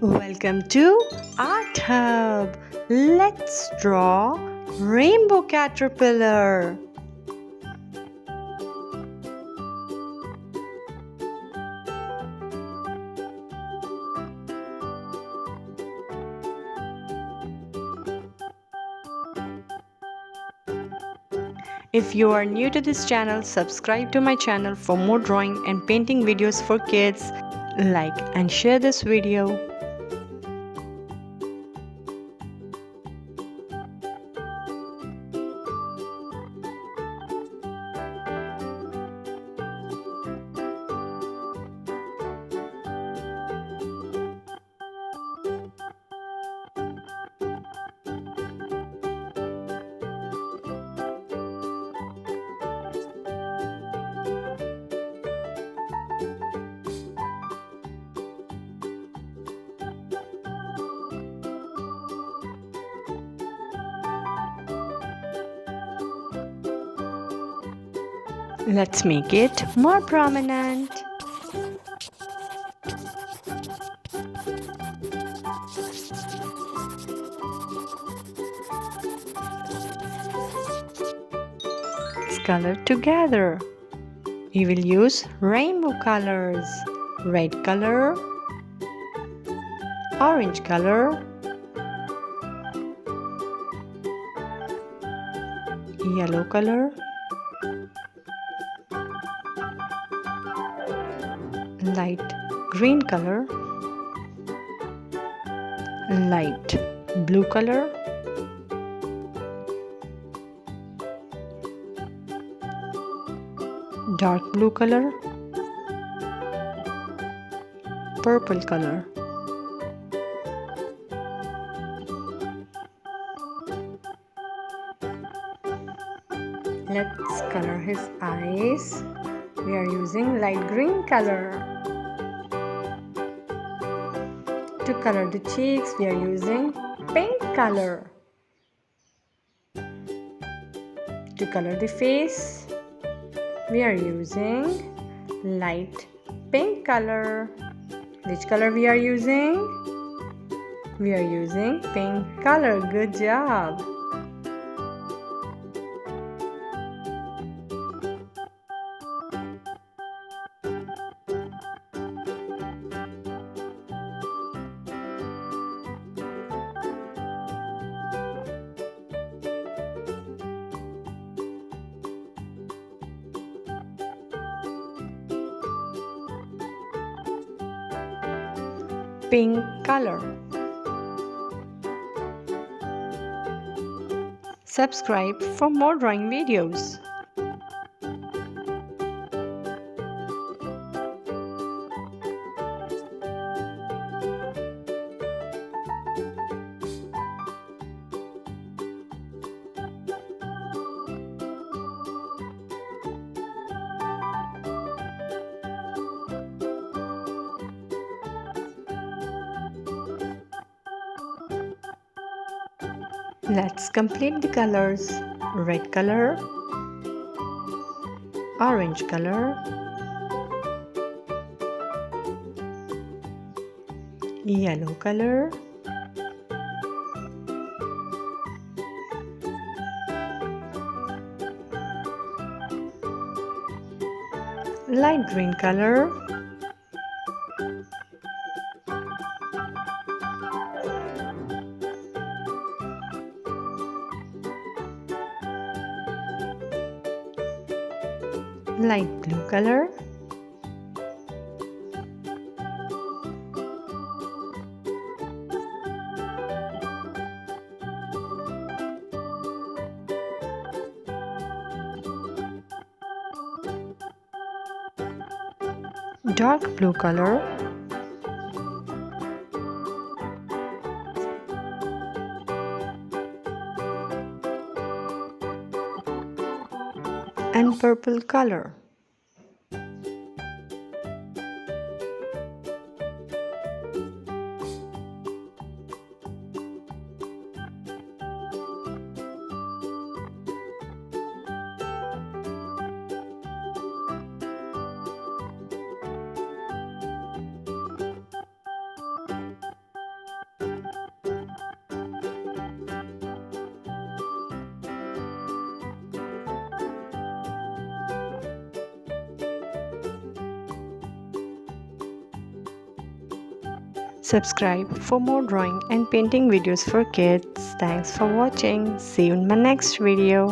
Welcome to Art Hub. Let's draw rainbow caterpillar. If you are new to this channel, subscribe to my channel for more drawing and painting videos for kids. Like and share this video. Let's make it more prominent. Let's color together. We will use rainbow colors. Red color, orange color, yellow color, light green color, light blue color, dark blue color, purple color. Let's color his eyes. We are using light green color. To color the cheeks, we are using pink color. To color the face, we are using light pink color. Which color we are using? We are using pink color. Good job. Pink color. Subscribe for more drawing videos. Let's complete the colors. Red color, orange color, yellow color, light green color, light blue color, dark blue color, and purple color. Subscribe for more drawing and painting videos for kids. Thanks for watching. See you in my next video.